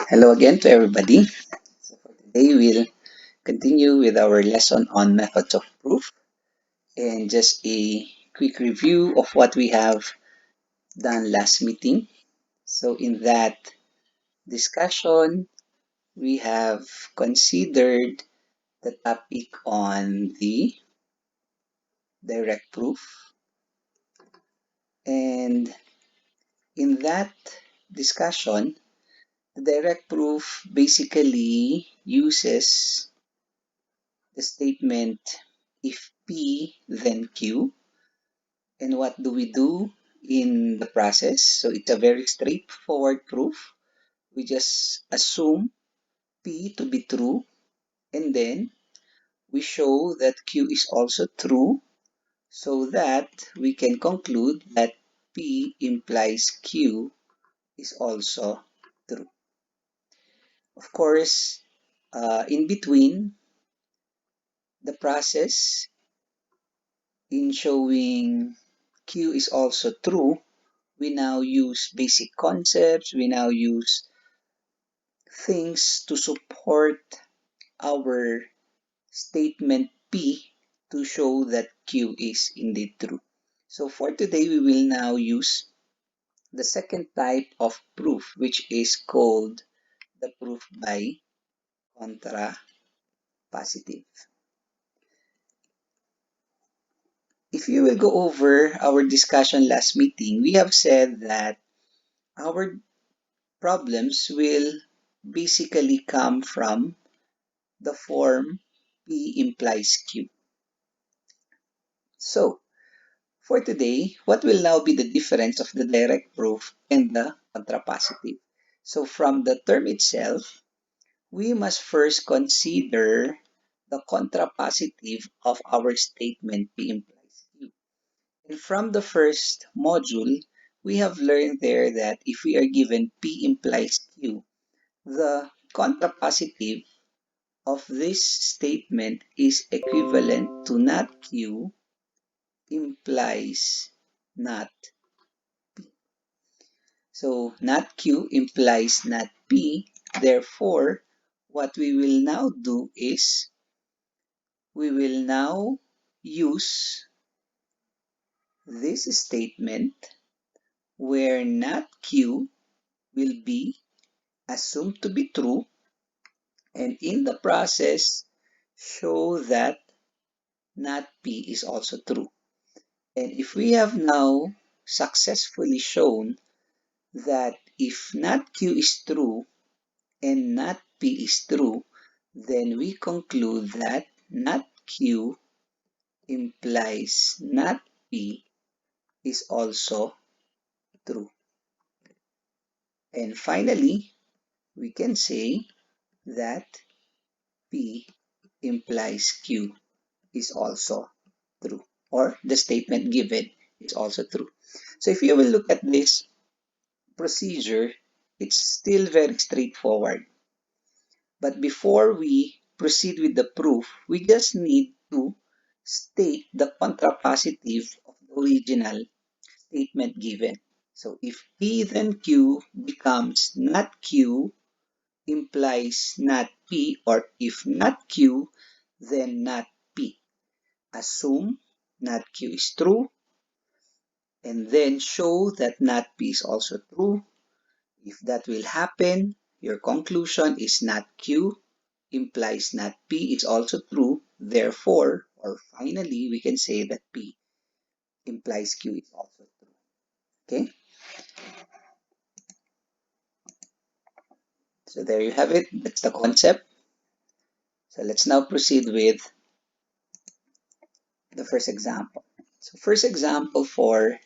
Hello again to everybody. So for today, we'll continue with our lesson on methods of proof and just a quick review of what we have done last meeting. So in that discussion, we have considered the topic on the direct proof. And in that discussion, the direct proof basically uses the statement if P then Q. And what do we do in the process? So it's a very straightforward proof. We just assume P to be true, and then we show that Q is also true so that we can conclude that P implies Q is also true. Of course, in between the process in showing Q is also true, we now use basic concepts, we now use things to support our statement P to show that Q is indeed true. So for today, we will now use the second type of proof, which is called the proof by contrapositive. If you will go over our discussion last meeting, we have said that our problems will basically come from the form P implies Q. So, for today, what will now be the difference of the direct proof and the contrapositive? So, from the term itself, we must first consider the contrapositive of our statement P implies Q. And from the first module, we have learned there that if we are given P implies Q, the contrapositive of this statement is equivalent to not Q implies not P. So not Q implies not P. Therefore, what we will now do is we will now use this statement where not Q will be assumed to be true, and in the process show that not P is also true. And if we have now successfully shown that if not Q is true and not P is true, then we conclude that not Q implies not P is also true. And finally, we can say that P implies Q is also true, or the statement given is also true. So if you will look at this procedure, it's still very straightforward. But before we proceed with the proof, we just need to state the contrapositive of the original statement given. So if P then Q becomes not Q implies not P, or if not Q, then not P. Assume not Q is true, and then show that not P is also true. If that will happen, your conclusion is not Q implies not P is also true. Therefore, or finally, we can say that P implies Q is also true. Okay? So there you have it. That's the concept. So let's now proceed with the first example. So first example for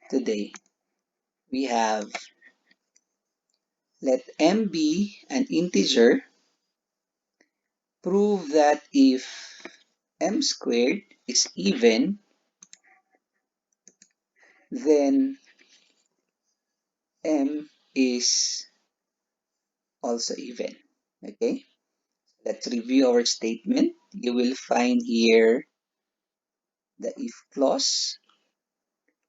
today, we have let M be an integer. Prove that if M squared is even, then M is also even. Okay? Let's review our statement. You will find here the if clause.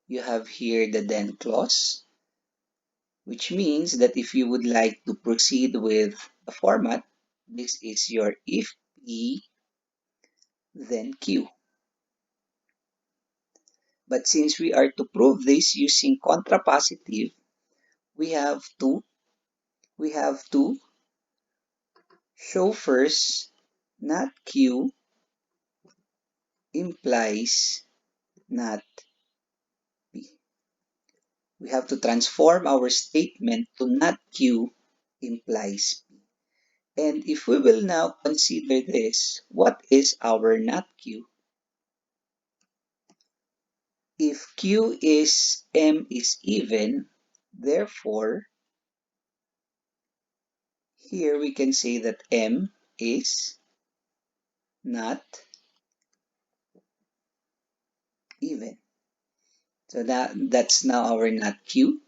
You have here the then clause. which means that if you would like to proceed with the format, this is your if P, then Q. But since we are to prove this using contrapositive, we have to show first not Q implies not P. We have to transform our statement to not Q implies P. And if we will now consider this, what is our not Q? If Q is M is even, therefore, here we can say that M is not even. So that's now our not Q.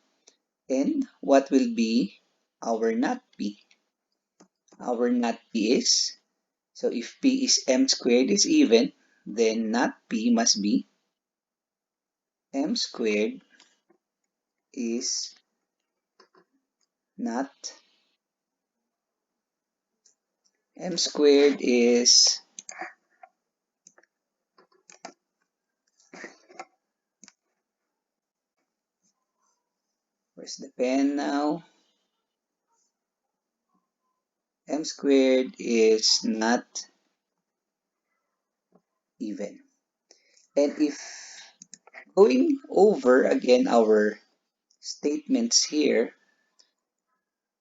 And what will be our not P? Our not P is, so if P is M squared is even, then not P must be M squared is not, M squared is, where's the pen now? M squared is not even. And if going over again our statements here,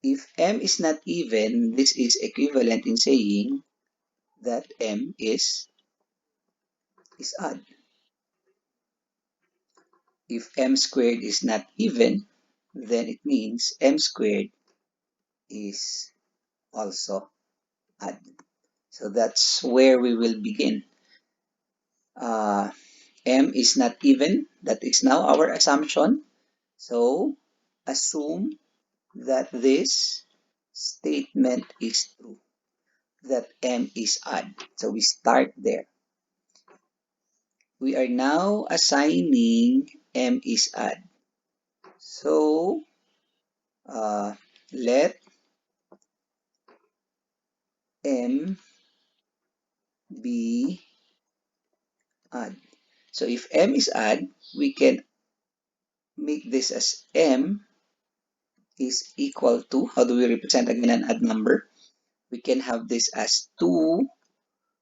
if M is not even, this is equivalent in saying that M is odd. If M squared is not even, then it means M squared is also odd. So that's where we will begin. M is not even, that is now our assumption. So assume that this statement is true, that M is odd. So we start there. We are now assigning M is odd. So let M be odd. So if M is odd, we can make this as M is equal to, how do we represent again an odd number? We can have this as 2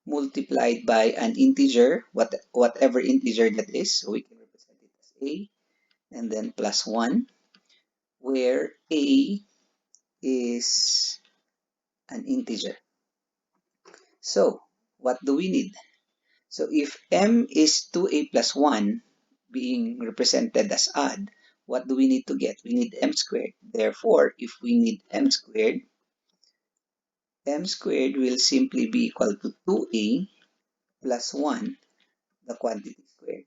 multiplied by an integer, whatever integer that is. So we can represent it as A and then plus 1, where A is an integer. So what do we need? So if M is 2A plus 1 being represented as odd, what do we need to get? We need M squared. Therefore, if we need M squared will simply be equal to 2A plus 1, the quantity squared.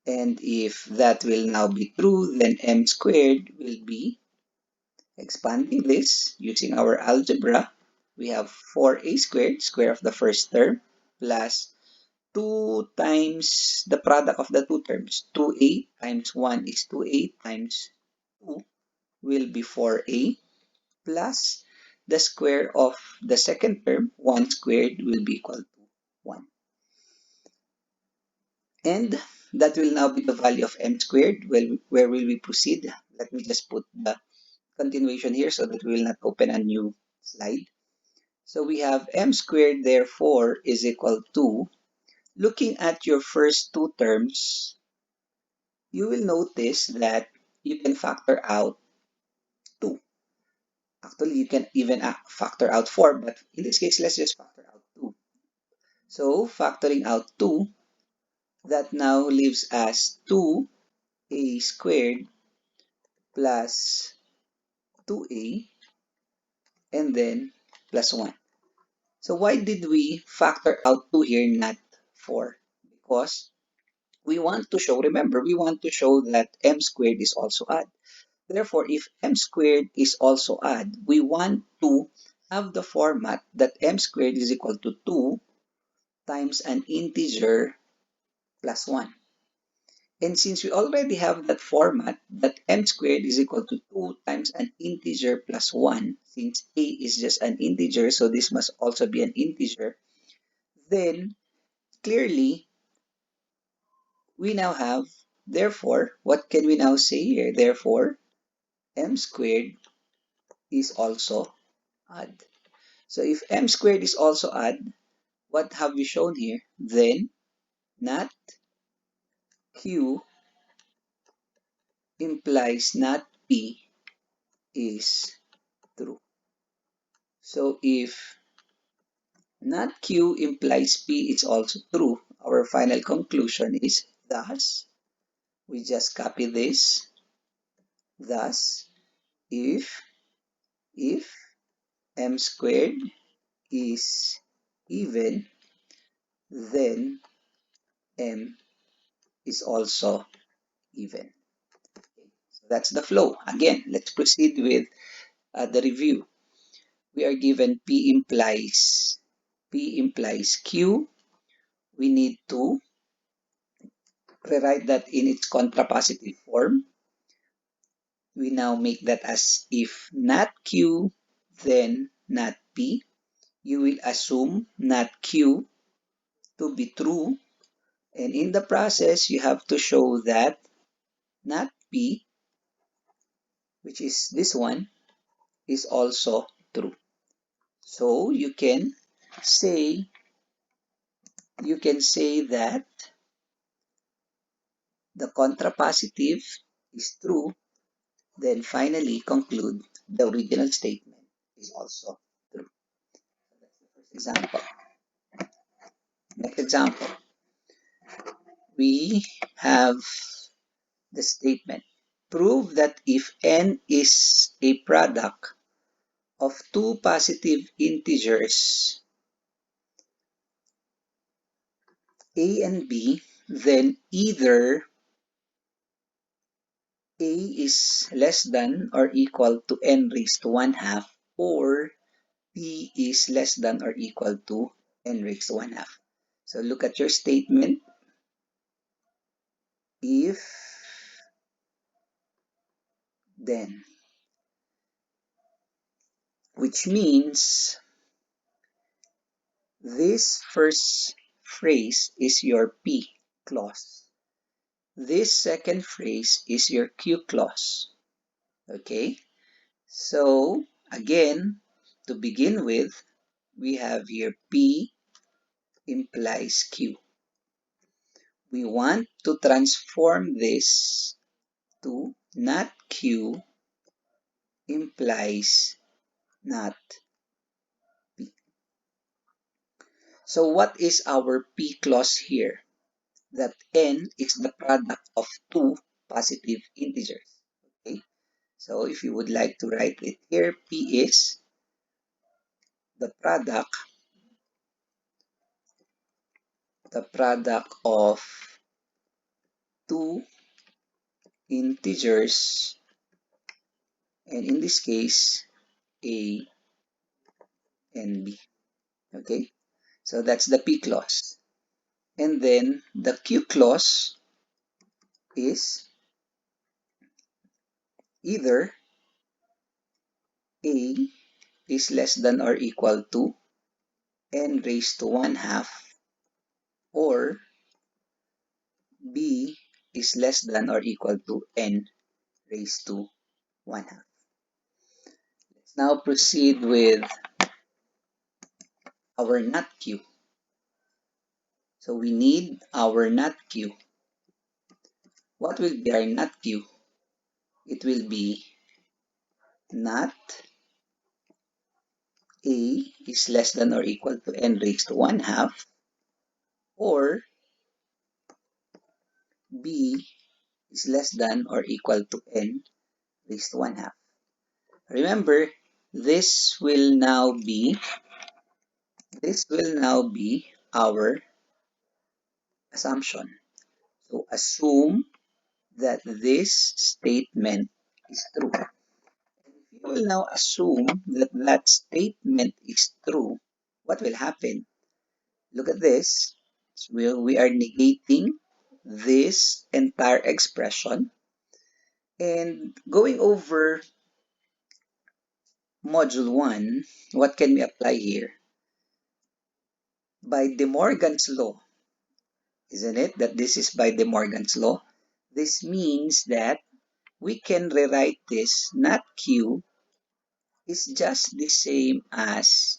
And if that will now be true, then M squared will be, expanding this using our algebra, we have 4A squared, square of the first term, plus 2 times the product of the two terms. 2A times 1 is 2A times 2 will be 4A, plus the square of the second term, 1 squared, will be equal to 1. And that will now be the value of M squared. Well, where will we proceed? Let me just put the continuation here so that we will not open a new slide. So we have M squared, therefore, is equal to, looking at your first two terms, you will notice that you can factor out 2. Actually, you can even factor out 4, but in this case, let's just factor out 2. So factoring out 2, that now leaves us 2A squared plus 2A and then plus 1. So why did we factor out 2 here, not 4? Because we want to show, remember, we want to show that M squared is also odd. Therefore, if M squared is also odd, we want to have the format that M squared is equal to 2 times an integer plus 1. And since we already have that format, that m squared is equal to 2 times an integer plus 1, since a is just an integer, so this must also be an integer, then clearly we now have, therefore, what can we now say here? Therefore, m squared is also odd. So if m squared is also odd, what have we shown here? Then not q implies not p is true. So if not q implies p is also true, our final conclusion is thus, we just copy this, thus if m squared is even, then m is also even. So that's the flow. Again, let's proceed with the review. We are given P implies Q. We need to rewrite that in its contrapositive form. We now make that as if not Q, then not P. You will assume not Q to be true. And in the process, you have to show that not P, which is this one, is also true. So say you can say that the contrapositive is true, then finally conclude the original statement is also true. That's the first example. Next example, we have the statement. Prove that if n is a product of two positive integers a and b, then either a is less than or equal to n raised to 1/2 or p is less than or equal to n raised to 1/2. So look at your statement. If then, which means this first phrase is your P clause. This second phrase is your Q clause. Okay? So, again, to begin with, we have here P implies Q. We want to transform this to not Q implies not P. So what is our P clause here? That n is the product of two positive integers. Okay, so if you would like to write it here, P is the product of two integers, and in this case, A and B. Okay, so that's the P clause. And then the Q clause is either A is less than or equal to n raised to 1/2 or B is less than or equal to n raised to 1/2. Let's now proceed with our not Q. So we need our not Q. What will be our not Q? It will be not A is less than or equal to n raised to 1/2 or B is less than or equal to n raised to 1/2. Remember, this will now be our assumption. So assume that this statement is true. And if you will now assume that that statement is true, what will happen? Look at this. So we are negating this entire expression. And going over module 1, what can we apply here? By De Morgan's law, isn't it? That this is by De Morgan's law. This means that we can rewrite this not Q is just the same as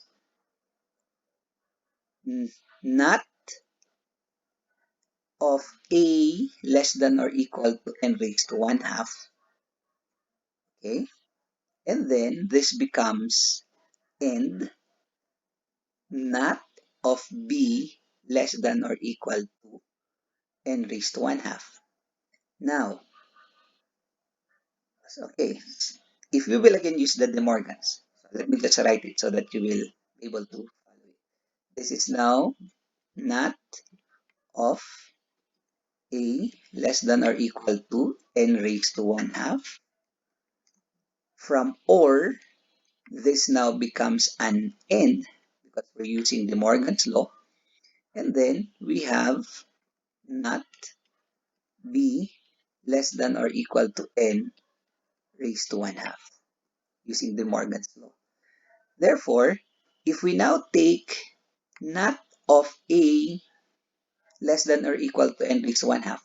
not of A less than or equal to n raised to 1 half. Okay? And then this becomes and not of B less than or equal to n raised to 1 half. Now, okay, if we will again use the De Morgans, so let me just write it so that you will be able to follow it. This is now not of A less than or equal to n raised to 1 half from or this now becomes an n because we're using De Morgan's law. And then we have not B less than or equal to n raised to 1 half using De Morgan's law. Therefore, if we now take not of A less than or equal to n raised to 1 half,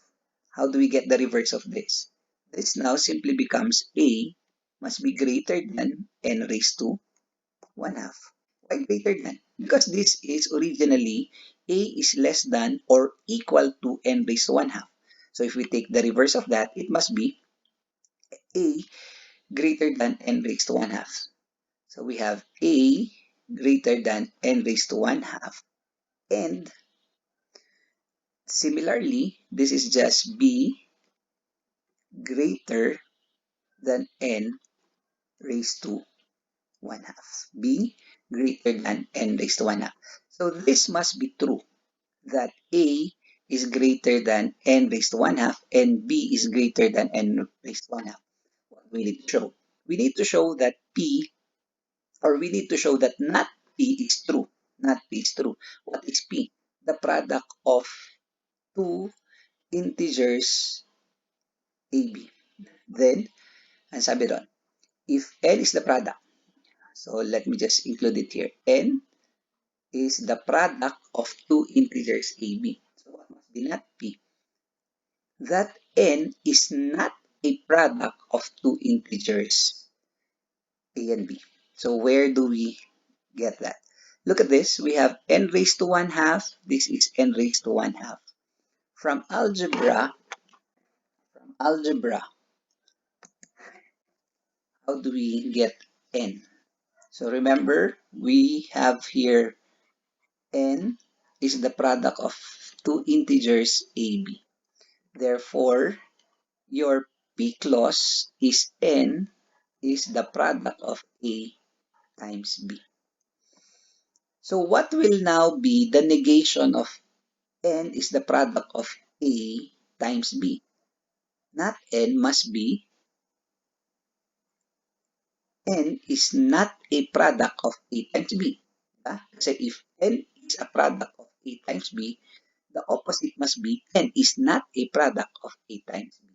how do we get the reverse of this? This now simply becomes A must be greater than n raised to 1 half. Why greater than? Because this is originally A is less than or equal to n raised to 1 half. So if we take the reverse of that, it must be A greater than n raised to 1 half. So we have A greater than n raised to 1 half. And similarly, this is just B greater than n raised to 1 half. B greater than n raised to 1 half. So this must be true that A is greater than n raised to 1 half and B is greater than n raised to 1 half. What do we need to show? We need to show that P, or we need to show that not P is true. Not P is true. What is P? The product of two integers AB. Then, ang sabi doon, if N is the product, so let me just include it here. N is the product of two integers AB. So what must be not P? That N is not a product of two integers A and B. So where do we get that? Look at this. We have n raised to 1 half. This is n raised to 1 half. From algebra, how do we get n? So remember, we have here n is the product of two integers AB. Therefore, your P clause is n is the product of A times B. So what will now be the negation of n is the product of A times B? Not n must be n is not a product of A times B. Kasi if n is a product of A times B, the opposite must be n is not a product of A times B.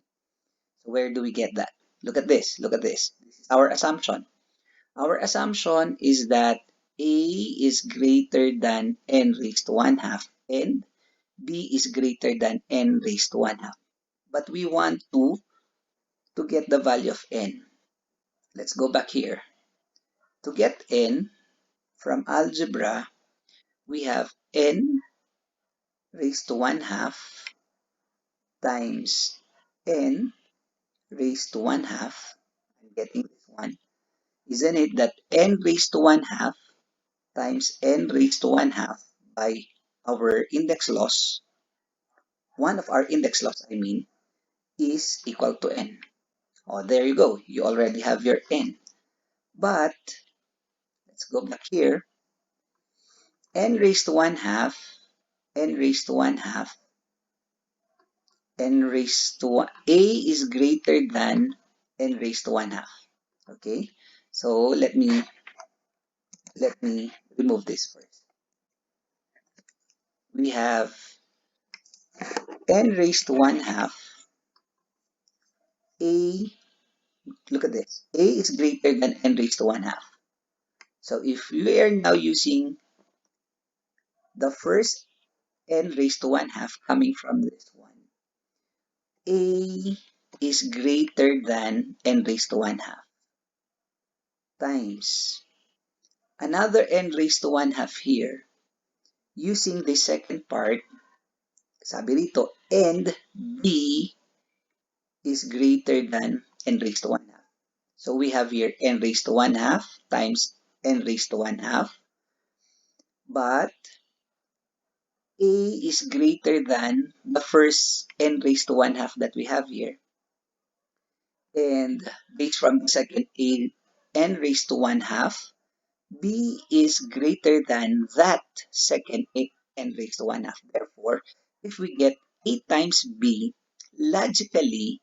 So where do we get that? Look at this. Look at this. This is our assumption. Our assumption is that A is greater than n raised to 1 half and B is greater than n raised to 1 half. But we want to get the value of n. Let's go back here. To get n from algebra, we have n raised to 1 half times n raised to 1 half. I'm getting this one. Isn't it that n raised to 1 half times n raised to 1 half by our index laws, one of our index laws, I mean, is equal to n. Oh, there you go. You already have your n. But let's go back here. N raised to 1 half, n raised to 1 half, n raised to 1, A is greater than n raised to 1 half. Okay, so let me remove this first. We have n raised to 1 half, a, look at this, a is greater than n raised to 1 half. So if we are now using the first n raised to 1 half coming from this one, a is greater than n raised to 1 half times another n raised to 1 half here. Using the second part, sabi rito, and b is greater than n raised to 1 half. So we have here n raised to 1 half times n raised to 1 half, but a is greater than the first n raised to 1 half that we have here. And based from the second a, n raised to 1 half, b is greater than that second a, n raised to 1 half. Therefore, if we get a times b, logically,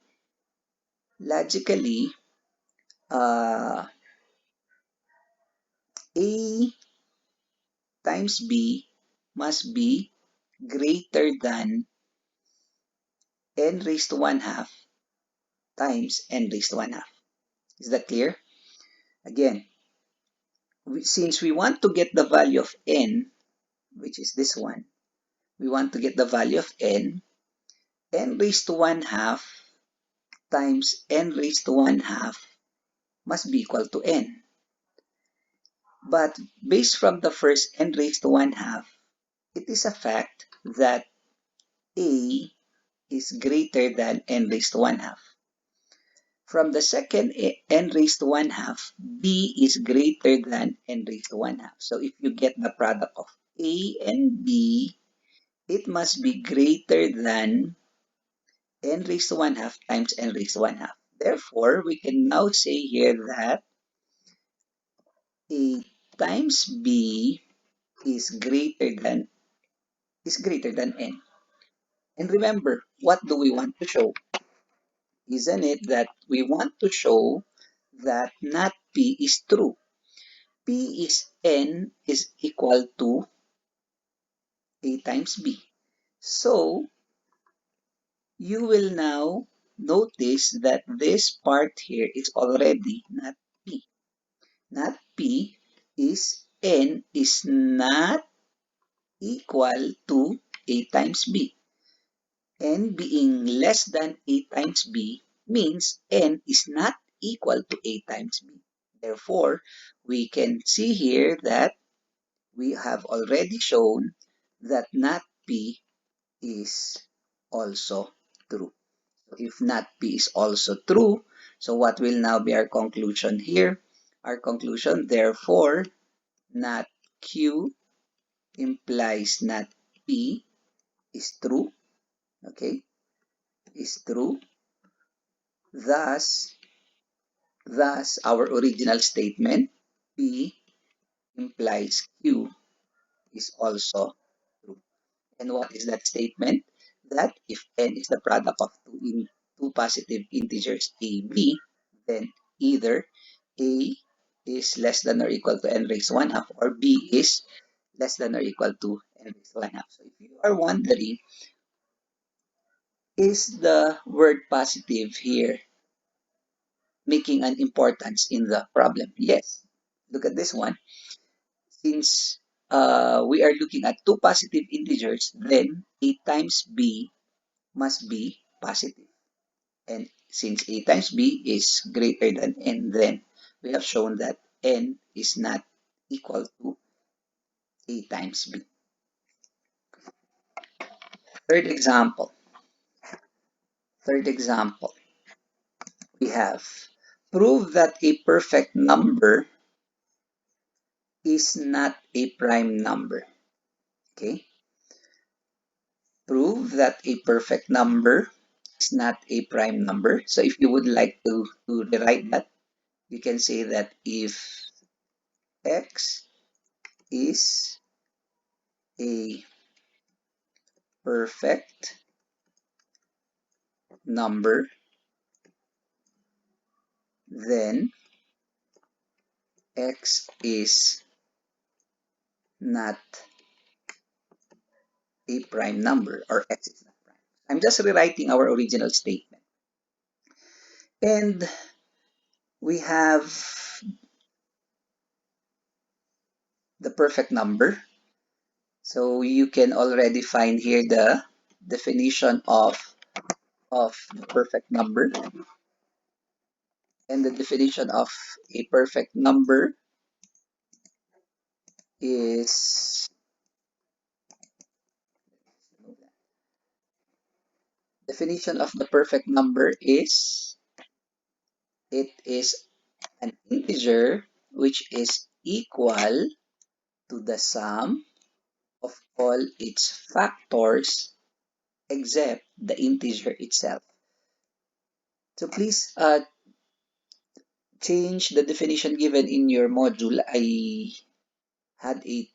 uh, a times b must be greater than n raised to 1 half times n raised to 1 half. Is that clear? Again, since we want to get the value of n, which is this one, we want to get the value of n raised to 1 half times n raised to 1 half must be equal to n. But based from the first n raised to 1 half, it is a fact that a is greater than n raised to 1 half. From the second n raised to 1 half, b is greater than n raised to 1 half. So if you get the product of a and b, it must be greater than n raised to 1 half times n raised to 1 half. Therefore, we can now say here that a times b is greater than n. And remember, what do we want to show? Isn't it that we want to show that not p is true? P is n is equal to a times b. So you will now notice that this part here is already not p. Not p is n is not equal to a times b. N being less than a times b means n is not equal to a times b. Therefore, we can see here that we have already shown that not p is also true. If not p is also true, so what will now be our conclusion here? Our conclusion, therefore, not q implies not p is true. Okay, is true. Thus, our original statement, P implies Q is also true. And what is that statement? That if n is the product of two positive integers a, b, then either a is less than or equal to n raised 1 half or b is less than or equal to n raised 1 half. So if you are wondering, is the word positive here making an importance in the problem? Yes. Look at this one. Since we are looking at two positive integers, then a times b must be positive. And since a times b is greater than n, then we have shown that n is not equal to a times b. Third example. We have prove that a perfect number is not a prime number. Okay? Prove that a perfect number is not a prime number. So if you would like to rewrite that, you can say that if x is a perfect number, then x is not a prime number, or x is not prime. I'm just rewriting our original statement. And we have the perfect number. So you can already find here the definition of the perfect number. And the definition of a perfect number is definition of the perfect number is it is an integer which is equal to the sum of all its factors except the integer itself. So please change the definition given in your module. I had a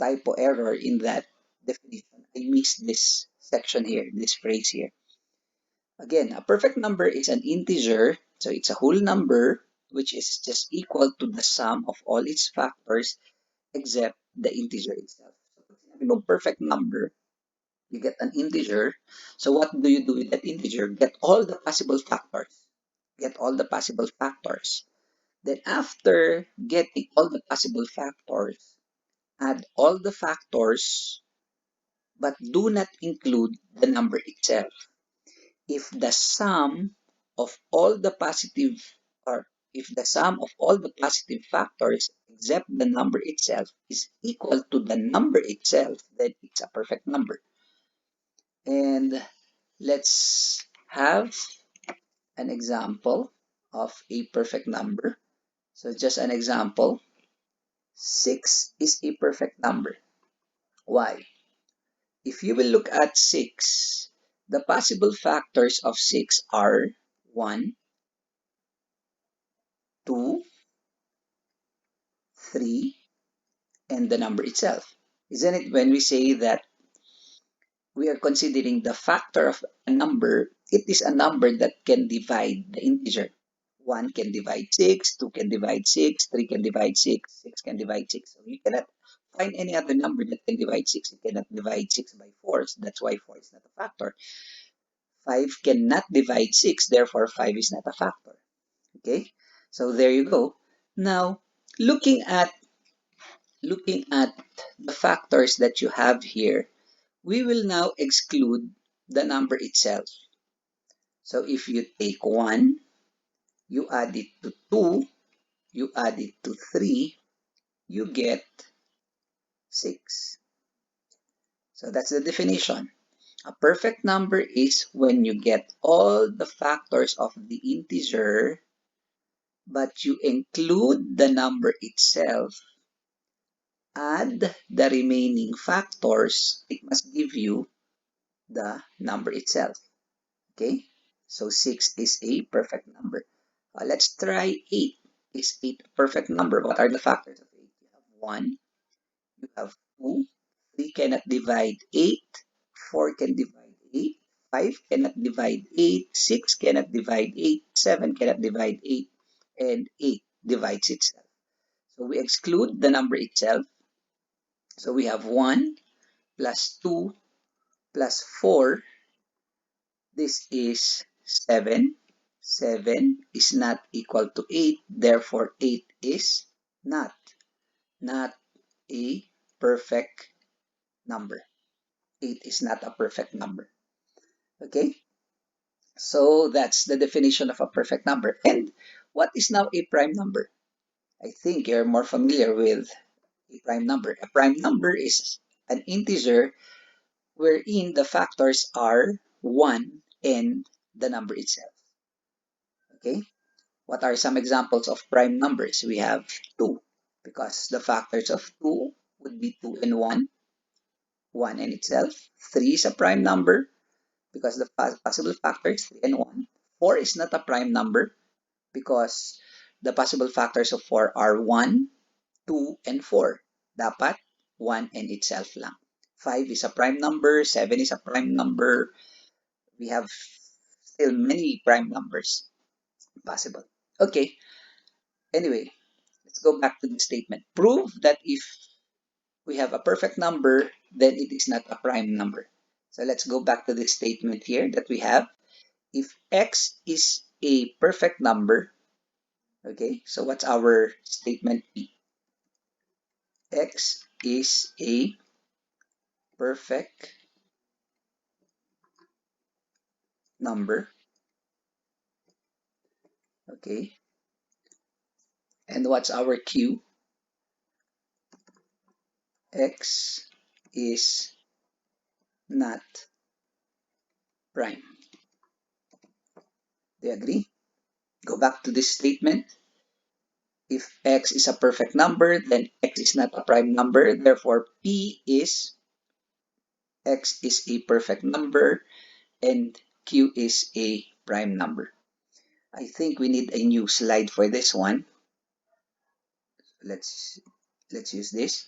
typo error in that definition. I missed this section here, this phrase here. Again, a perfect number is an integer, so it's a whole number which is just equal to the sum of all its factors except the integer itself. So, you know, perfect number, you get an integer. So what do you do with that integer? Get all the possible factors. Get all the possible factors. Then after getting all the possible factors, add all the factors, but do not include the number itself. If the sum of all the positive or if the sum of all the positive factors except the number itself is equal to the number itself, then it's a perfect number. And let's have an example of a perfect number. So just an example, 6 is a perfect number. Why? If you will look at 6, the possible factors of 6 are 1, 2, 3, and the number itself. Isn't it when we say that we are considering the factor of a number, it is a number that can divide the integer. 1 can divide 6, 2 can divide 6, 3 can divide 6, 6 can divide 6. So you cannot find any other number that can divide 6. You cannot divide 6 by 4. So that's why 4 is not a factor. 5 cannot divide 6, therefore 5 is not a factor. Okay? So there you go. Now, looking at the factors that you have here, we will now exclude the number itself. So if you take 1, you add it to 2, you add it to 3, you get 6. So that's the definition. A perfect number is when you get all the factors of the integer, but you include the number itself, add the remaining factors, it must give you the number itself. Okay? So 6 is a perfect number. Let's try 8. Is 8 a perfect number? What are the factors of 8? You have 1, you have 2, 3 cannot divide 8, 4 can divide 8, 5 cannot divide 8, 6 cannot divide 8, 7 cannot divide 8, and 8 divides itself. So we exclude the number itself. So we have 1 plus 2 plus 4. This is 7. 7 is not equal to 8. Therefore, 8 is not a perfect number. 8 is not a perfect number. Okay? So that's the definition of a perfect number. And what is now a prime number? I think you're more familiar with a prime number. A prime number is an integer wherein the factors are 1 and the number itself. Okay? What are some examples of prime numbers? We have 2, because the factors of 2 would be 2 and 1, 1 in itself. 3 is a prime number because the possible factors 3 and 1. 4 is not a prime number because the possible factors of 4 are 1, 2, and 4. Dapat 1 and itself lang. 5 is a prime number, 7 is a prime number. We have still many prime numbers possible. Okay, anyway, let's go back to the statement. Prove that if we have a perfect number, then it is not a prime number. So let's go back to this statement here that we have. If x is a perfect number, okay, so what's our statement P? X is a perfect number, okay, and what's our Q? X is not prime. Do you agree? Go back to this statement. If x is a perfect number, then x is not a prime number. Therefore, P is x is a perfect number and Q is a prime number. I think we need a new slide for this one. Let's use this.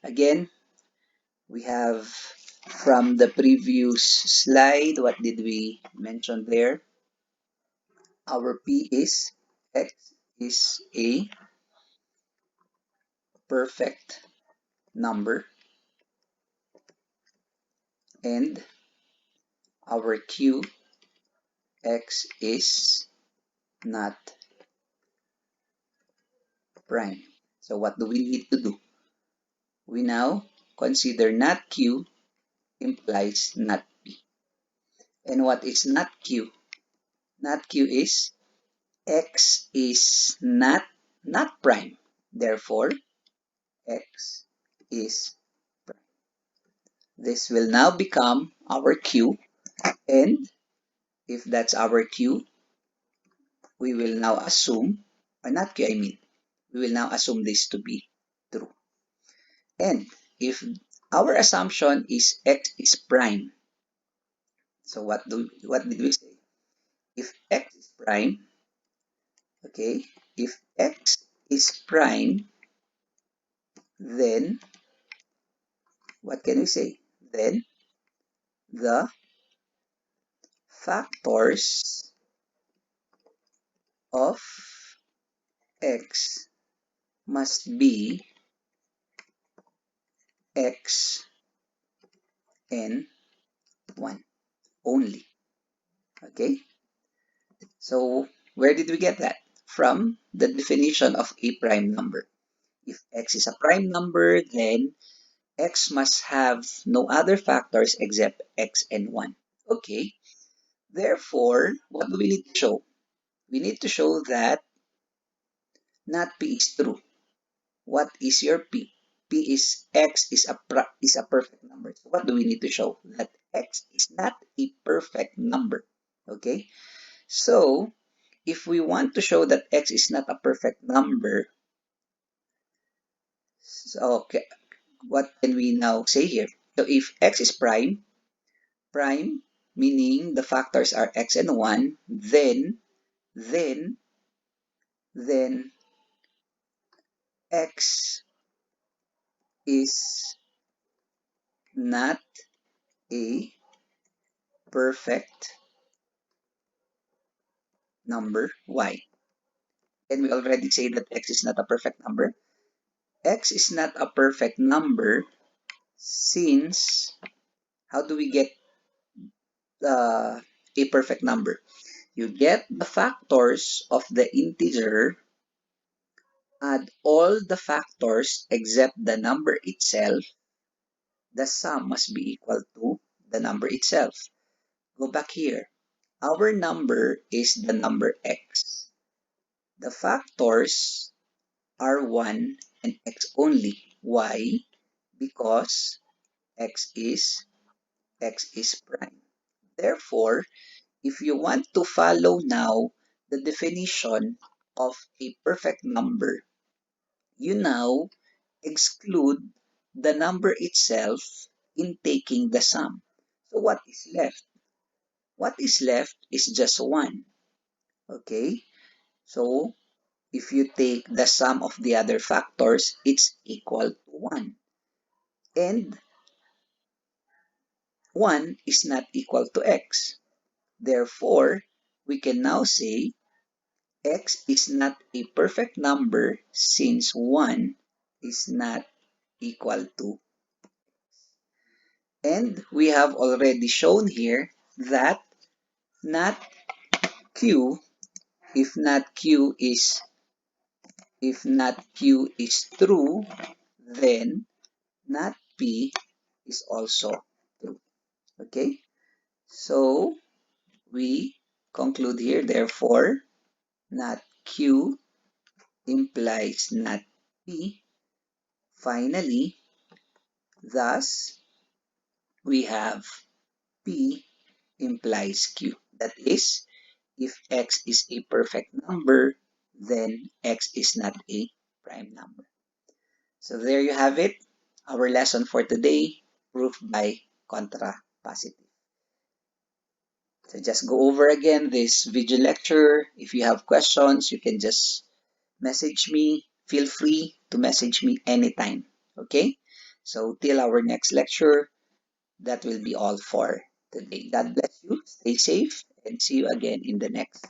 Again, we have from the previous slide, what did we mention there? Our P is x is a perfect number and our Q x is not prime. So what do we need to do? We now consider not Q implies not P. And what is not Q? Not Q is x is not prime. Therefore, x is prime. This will now become our Q, and if that's our Q, we will now assume, or not Q, I mean, we will now assume this to be true. And if our assumption is x is prime, so what did we say? If x is prime, okay, if x is prime, then what can we say? Then the factors of x must be x and 1 only. Okay? So where did we get that? From the definition of a prime number. If x is a prime number, then x must have no other factors except x and 1. Okay? Therefore, what do we need to show? We need to show that not P is true. What is your P? P is x is a perfect number. So what do we need to show? That x is not a perfect number. Okay? So, if we want to show that x is not a perfect number, so okay, what can we now say here? So if x is prime, prime meaning the factors are x and 1, then x is not a perfect number. Why? And we already say that x is not a perfect number. X is not a perfect number since, how do we get a perfect number? You get the factors of the integer, add all the factors except the number itself, the sum must be equal to the number itself. Go back here. Our number is the number x. The factors are 1 and x only. Why? Because x is prime. Therefore, if you want to follow now the definition of a perfect number, you now exclude the number itself in taking the sum. So what is left? What is left is just 1. Okay? So if you take the sum of the other factors, it's equal to 1. And 1 is not equal to x. Therefore, we can now say x is not a perfect number since 1 is not equal to. And we have already shown here that not Q, if not Q is true, then not P is also true. Okay? So we conclude here, therefore, not Q implies not P. Finally, thus, we have P implies Q. That is, if X is a perfect number, then X is not a prime number. So there you have it, our lesson for today, proof by contrapositive. So just go over again this video lecture. If you have questions, you can just message me. Feel free to message me anytime. Okay? So till our next lecture, that will be all for today. God bless you. Stay safe and see you again in the next